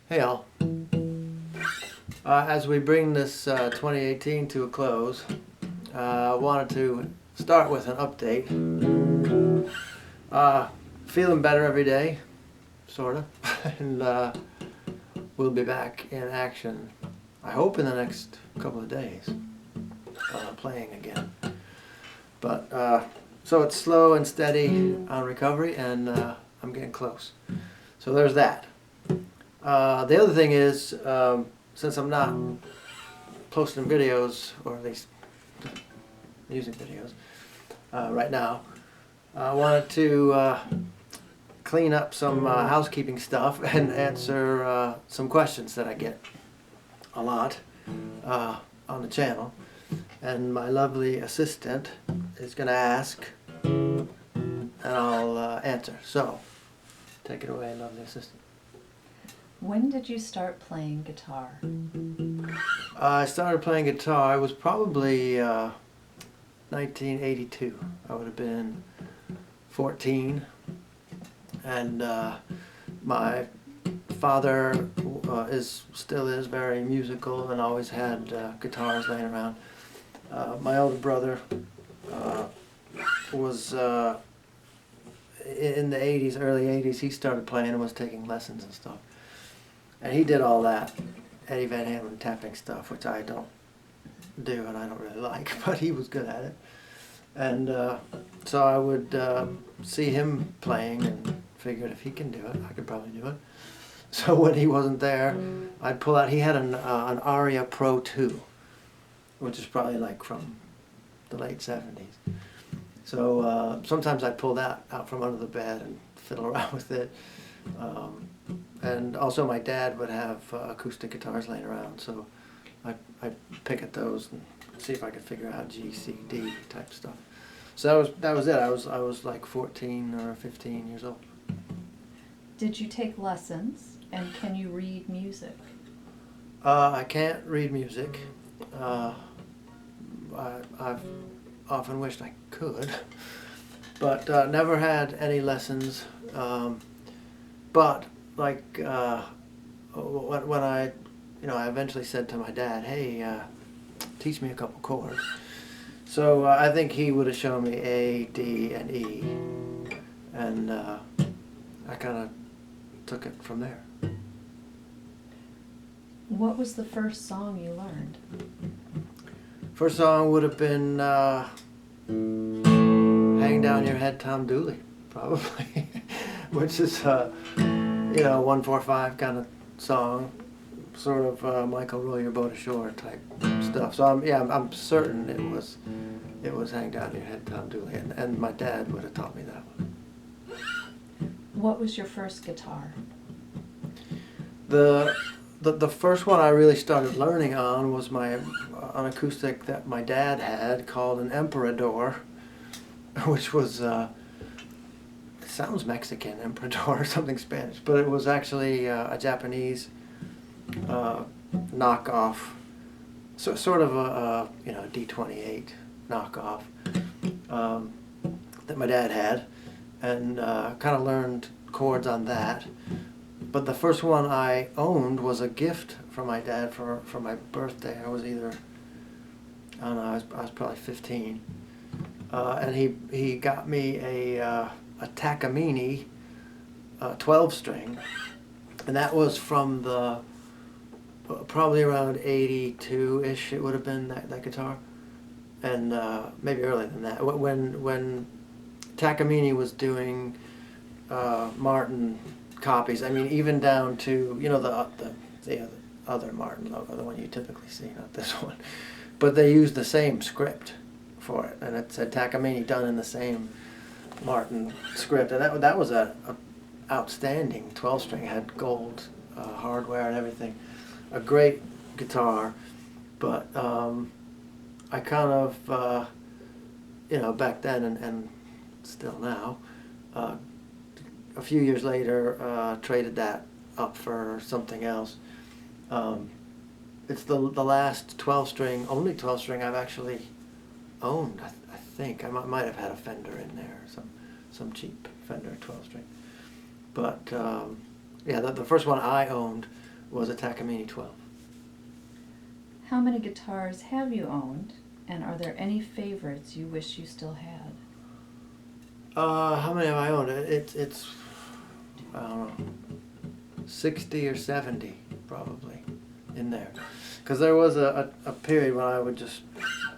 Hey all. As we bring this 2018 to a close, I wanted to start with an update. Feeling better every day, sort of, and we'll be back in action, I hope in the next couple of days, playing again. But so it's slow and steady on recovery, and I'm getting close. So there's that. The other thing is, since I'm not posting videos, or at least music videos, right now, I wanted to clean up some housekeeping stuff and answer some questions that I get a lot on the channel. And my lovely assistant is going to ask, and I'll answer. So, take it away, lovely assistant. When did you start playing guitar? I started playing guitar, it was probably 1982. I would have been 14. And my father still is very musical and always had guitars laying around. My older brother was in the 80s, early 80s, he started playing and was taking lessons and stuff. And he did all that Eddie Van Halen tapping stuff, which I don't do and I don't really like, but he was good at it. And so I would see him playing and figured if he can do it, I could probably do it. So when he wasn't there, I'd pull out, he had an Aria Pro 2, which is probably like from the late 70s. So sometimes I'd pull that out from under the bed and fiddle around with it. And also my dad would have acoustic guitars laying around, so I'd pick at those and see if I could figure out G, C, D type stuff. So that was it. I was like 14 or 15 years old. Did you take lessons, and can you read music? I can't read music. I've often wished I could, but never had any lessons. But like when I eventually said to my dad, "Hey, teach me a couple chords." So I think he would have shown me A, D, and E, and I kind of took it from there. What was the first song you learned? First song would have been "Hang Down Your Head, Tom Dooley," probably, which is 1-4-5 kind of song, sort of Michael Roll Your Boat Ashore type stuff. So I'm certain it was "Hang Down Your Head, Tom Dooley," and my dad would have taught me that one. What was your first guitar? The first one I really started learning on was an acoustic that my dad had called an Emperador, which was it sounds Mexican, Emperador, or something Spanish, but it was actually a Japanese knockoff, sort of a D28 knockoff that my dad had, and kind of learned chords on that. But the first one I owned was a gift from my dad for my birthday. I was I don't know, I was probably 15, and he got me a Takamine 12-string, and that was from the probably around 82-ish. It would have been that guitar, and maybe earlier than that. When Takamine was doing Martin copies, I mean, even down to the other Martin logo, the one you typically see, not this one, but they used the same script for it, and it said Takamine done in the same Martin script, and that was a outstanding 12-string. Had gold hardware and everything, a great guitar. But I kind of back then and still now, a few years later, traded that up for something else. It's the last 12-string, only 12-string I've actually owned. I think I might have had a Fender in there, some cheap Fender 12-string. But Yeah, the first one I owned was a Takamine 12. How many guitars have you owned, and are there any favorites you wish you still had? How many have I owned? It's I don't know, 60 or 70 probably in there. Because there was a period when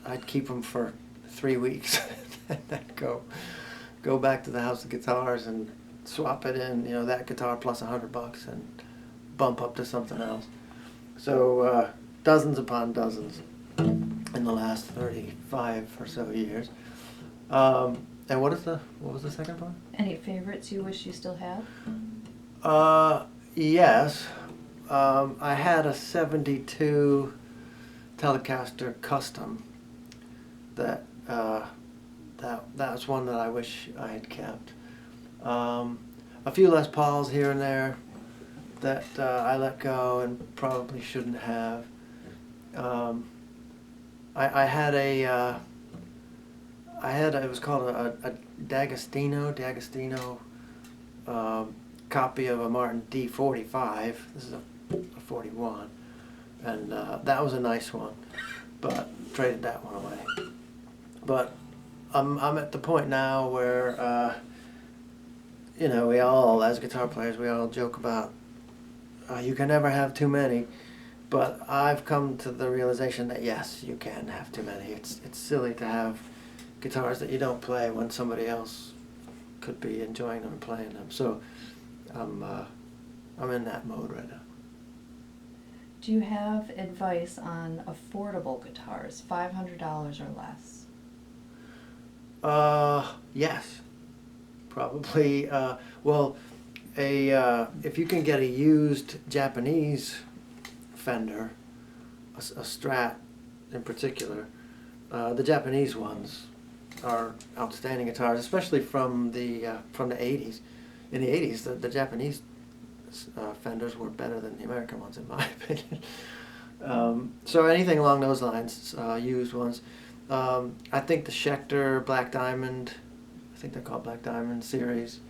I'd keep them for 3 weeks and then go back to the house of guitars and swap it in, that guitar plus $100 and bump up to something else. So dozens upon dozens in the last 35 or so years. And what was the second one? Any favorites you wish you still had? Yes. I had a 72 Telecaster Custom that's one that I wish I had kept. A few Les Pauls here and there that I let go and probably shouldn't have. I had it was called a D'Agostino copy of a Martin D45. This is a 41, and that was a nice one, but traded that one away. But I'm at the point now where we all, as guitar players, we all joke about you can never have too many. But I've come to the realization that yes, you can have too many. It's silly to have guitars that you don't play when somebody else could be enjoying them and playing them. So I'm in that mode right now. Do you have advice on affordable guitars, $500 or less? Yes, probably. If you can get a used Japanese Fender, a Strat in particular, the Japanese ones are outstanding guitars, especially from the 80s. In the 80s, the Japanese Fenders were better than the American ones, in my opinion. So anything along those lines, used ones. I think the Schecter Black Diamond, I think they're called Black Diamond series,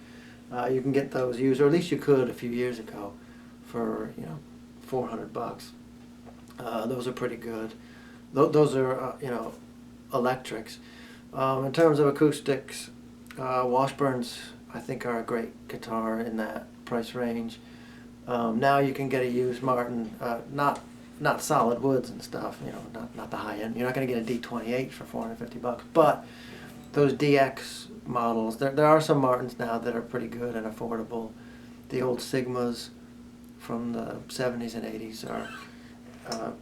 you can get those used, or at least you could a few years ago, for $400. Those are pretty good. Those are electrics. In terms of acoustics, Washburns I think are a great guitar in that price range. Now you can get a used Martin, not solid woods and stuff, not the high end. You're not going to get a D28 for $450, but those DX models, there are some Martins now that are pretty good and affordable. The old Sigmas from the 70s and 80s are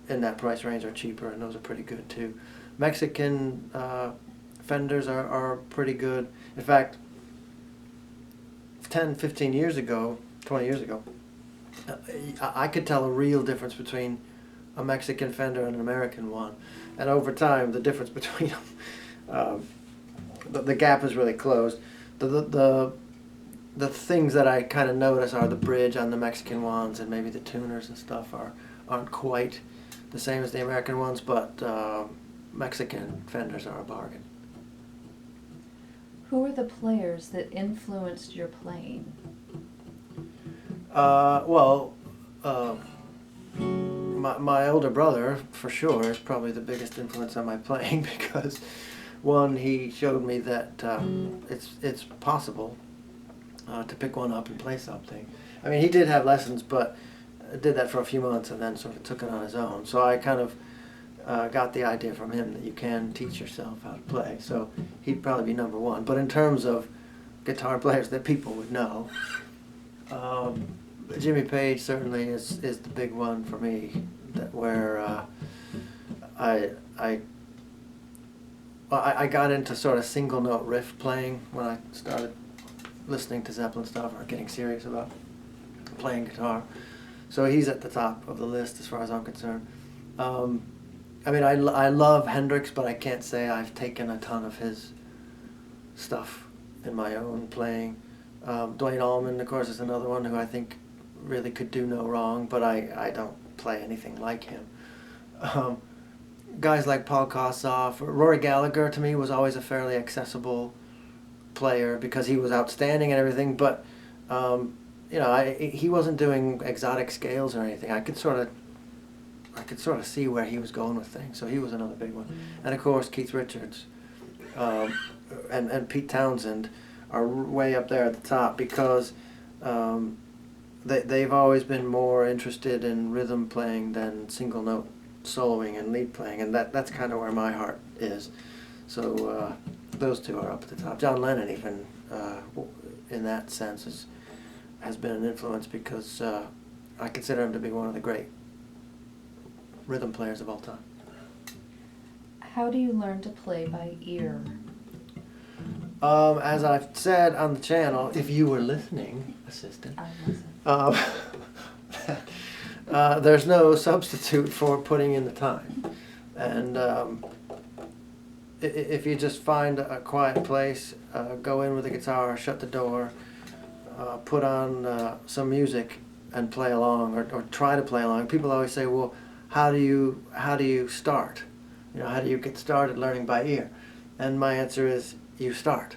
in that price range, are cheaper, and those are pretty good too. Mexican Fenders are pretty good. In fact, 10, 15 years ago, 20 years ago, I could tell a real difference between a Mexican Fender and an American one. And over time, the difference between them, the gap is really closed. The things that I kind of notice are the bridge on the Mexican ones, and maybe the tuners and stuff aren't quite the same as the American ones, but Mexican Fenders are a bargain. Who are the players that influenced your playing? My older brother, for sure, is probably the biggest influence on my playing because, one, he showed me that it's possible to pick one up and play something. I mean, he did have lessons, but did that for a few months and then sort of took it on his own. So I kind of got the idea from him that you can teach yourself how to play. So he'd probably be number one. But in terms of guitar players that people would know, Jimmy Page certainly is the big one for me. Where I got into sort of single note riff playing when I started listening to Zeppelin stuff or getting serious about playing guitar. So he's at the top of the list as far as I'm concerned. I mean, I love Hendrix, but I can't say I've taken a ton of his stuff in my own playing. Duane Allman, of course, is another one who I think really could do no wrong, but I don't play anything like him. Guys like Paul Kossoff, Rory Gallagher to me was always a fairly accessible player because he was outstanding and everything, but you know, he wasn't doing exotic scales or anything. I could sort of see where he was going with things. So he was another big one. And of course, Keith Richards um, and Pete Townsend are way up there at the top because they've always been more interested in rhythm playing than single note soloing and lead playing, and that's kind of where my heart is. So those two are up at the top. John Lennon, even in that sense, has been an influence because I consider him to be one of the great rhythm players of all time. How do you learn to play by ear? As I've said on the channel, if you were listening, assistant, I wasn't. there's no substitute for putting in the time. And if you just find a quiet place, go in with a guitar, shut the door, put on some music and play along, or try to play along. People always say, well, how do you start? You know, how do you get started learning by ear? And my answer is, you start.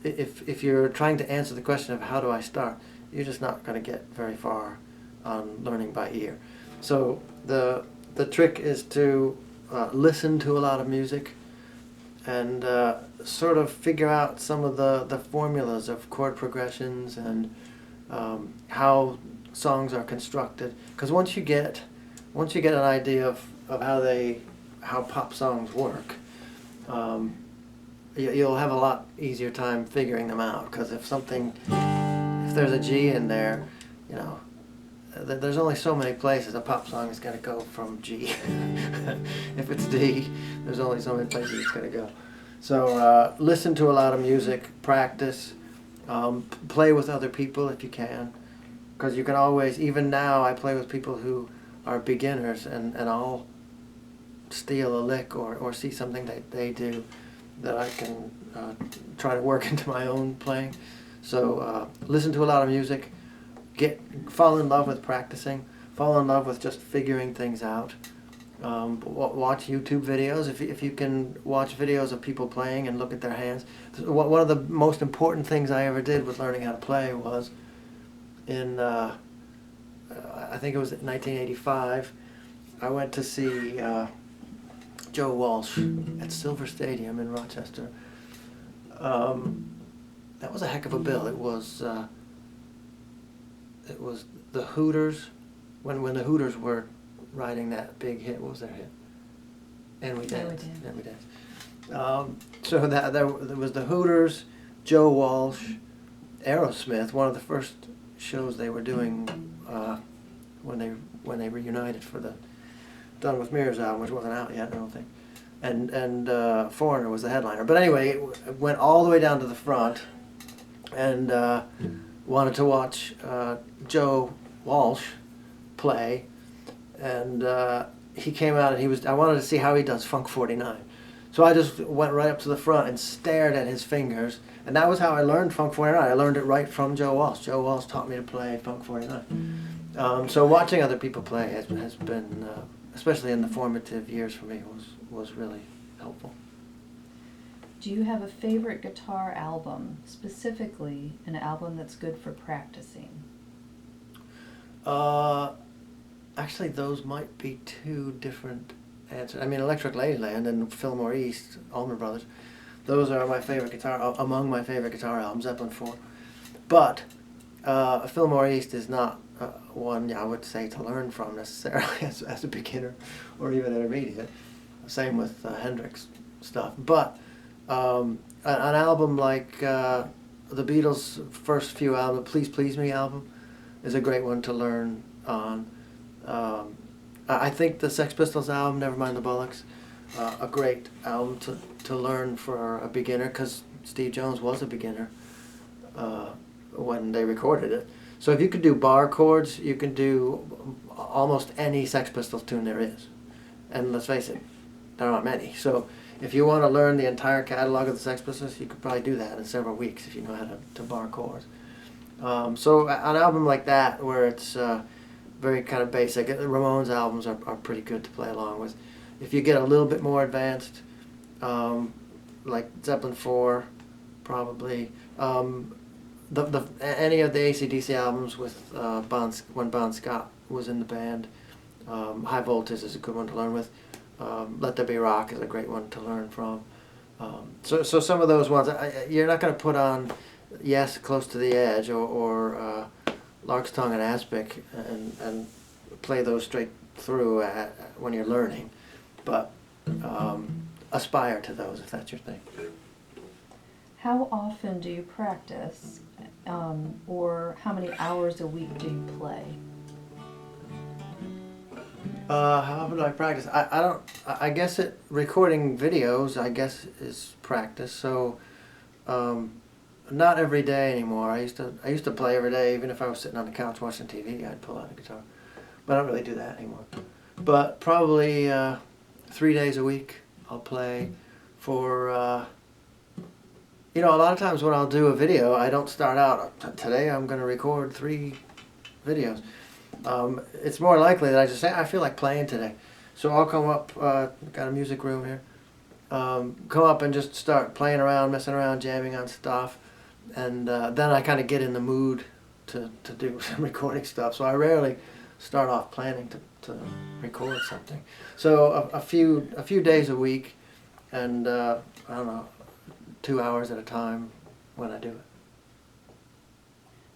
If you're trying to answer the question of how do I start, you're just not going to get very far on learning by ear. So the trick is to listen to a lot of music and sort of figure out some of the formulas of chord progressions and how songs are constructed. Because once you get an idea of how pop songs work, you'll have a lot easier time figuring them out. Because if there's a G in there, you know, there's only so many places a pop song is going to go from G. If it's D, there's only so many places it's going to go. So listen to a lot of music, practice, play with other people if you can. Because you can always, even now I play with people who are beginners, and I'll steal a lick or see something that they do that I can try to work into my own playing. So listen to a lot of music, fall in love with practicing, fall in love with just figuring things out. Watch YouTube videos if you can watch videos of people playing and look at their hands. One of the most important things I ever did with learning how to play was in I think it was 1985. I went to see Joe Walsh at Silver Stadium in Rochester. That was a heck of a bill. It was the Hooters, when the Hooters were riding that big hit. What was their hit? And We Danced. And We Danced. So there was the Hooters, Joe Walsh, Aerosmith. One of the first shows they were doing when they reunited for the Done with Mirrors album, which wasn't out yet, I don't think. And Foreigner was the headliner. But anyway, it went all the way down to the front, and wanted to watch Joe Walsh play, and he came out and I wanted to see how he does Funk 49. So I just went right up to the front and stared at his fingers, and that was how I learned Funk 49. I learned it right from Joe Walsh. Joe Walsh taught me to play Funk 49. So watching other people play has been, especially in the formative years for me, was really helpful. Do you have a favorite guitar album, specifically an album that's good for practicing? Actually, those might be two different answers. I mean, Electric Ladyland and Fillmore East, Allman Brothers, those are among my favorite guitar albums, Zeppelin 4. But Fillmore East is not one I would say to learn from necessarily as a beginner or even intermediate. Same with Hendrix stuff. But an album like the Beatles' first few albums, Please Please Me album, is a great one to learn on. I think the Sex Pistols album, Nevermind the Bollocks, a great album to learn for a beginner, because Steve Jones was a beginner when they recorded it. So if you could do bar chords, you can do almost any Sex Pistols tune there is. And let's face it, there aren't many. So if you want to learn the entire catalog of the Sex Pistols, you could probably do that in several weeks if you know how to bar chords. So an album like that, where it's very kind of basic, the Ramones albums are pretty good to play along with. If you get a little bit more advanced, like Zeppelin 4, probably, any of the AC/DC albums with when Bon Scott was in the band. High Voltage is a good one to learn with. Let There Be Rock is a great one to learn from. So some of those ones, you're not going to put on Yes, Close to the Edge, or Lark's Tongue and Aspic and play those straight through when you're learning, but aspire to those if that's your thing. How often do you practice, or how many hours a week do you play? How often do I practice? I don't. I guess recording videos, I guess, is practice. So, not every day anymore. I used to play every day, even if I was sitting on the couch watching TV. I'd pull out a guitar, but I don't really do that anymore. But probably 3 days a week I'll play for. A lot of times when I'll do a video, I don't start out, today I'm going to record 3 videos. It's more likely that I just say, I feel like playing today. So I'll come up, got a music room here, come up and just start playing around, messing around, jamming on stuff. And then I kind of get in the mood to do some recording stuff. So I rarely start off planning to record something. So a few days a week, and I don't know, 2 hours at a time when I do it.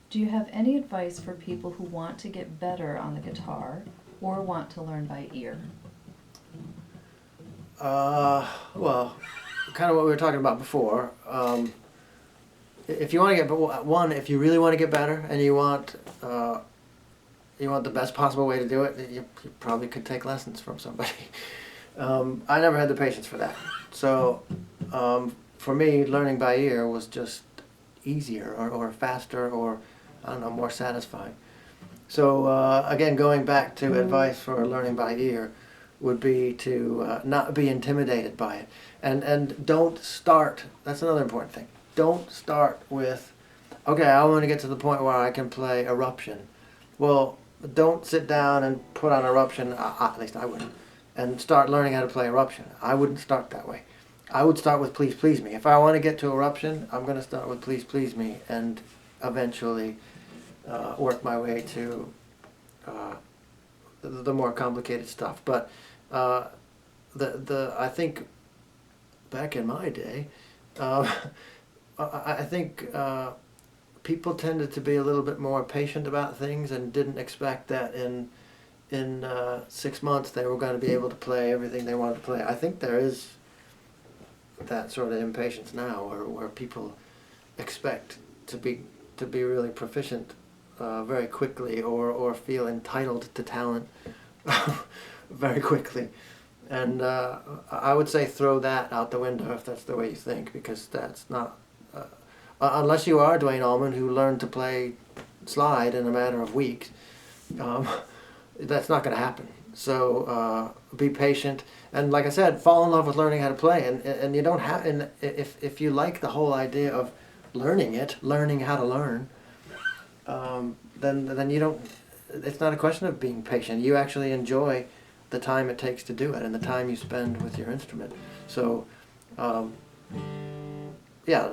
Do you have any advice for people who want to get better on the guitar or want to learn by ear? Well, kind of what we were talking about before. If you want to if you really want to get better and you want the best possible way to do it, you probably could take lessons from somebody. I never had the patience for that. So for me, learning by ear was just easier or faster or, I don't know, more satisfying. So again, going back to advice for learning by ear would be to not be intimidated by it. And don't start, that's another important thing. Don't start with, okay, I want to get to the point where I can play Eruption. Well, don't sit down and put on Eruption, at least I wouldn't, and start learning how to play Eruption. I wouldn't start that way. I would start with Please Please Me. If I want to get to Eruption, I'm going to start with Please Please Me and eventually work my way to the more complicated stuff. But I think back in my day, I think people tended to be a little bit more patient about things and didn't expect that in 6 months they were going to be able to play everything they wanted to play. I think there is that sort of impatience now, where people expect to be really proficient very quickly, or feel entitled to talent very quickly. And I would say throw that out the window if that's the way you think, because that's not, unless you are Duane Allman, who learned to play slide in a matter of weeks, that's not going to happen. So be patient, and like I said, fall in love with learning how to play. And you don't have, and if you like the whole idea of learning how to learn, then you don't. It's not a question of being patient. You actually enjoy the time it takes to do it and the time you spend with your instrument. So, yeah,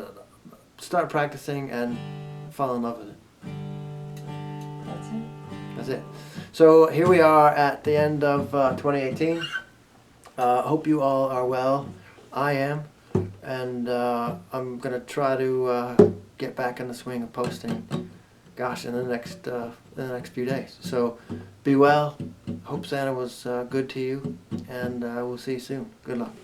start practicing and fall in love with it. That's it. That's it. So here we are at the end of 2018. Hope you all are well. I am, and I'm gonna try to get back in the swing of posting. Gosh, in the next few days. So be well. Hope Santa was good to you, and we'll see you soon. Good luck.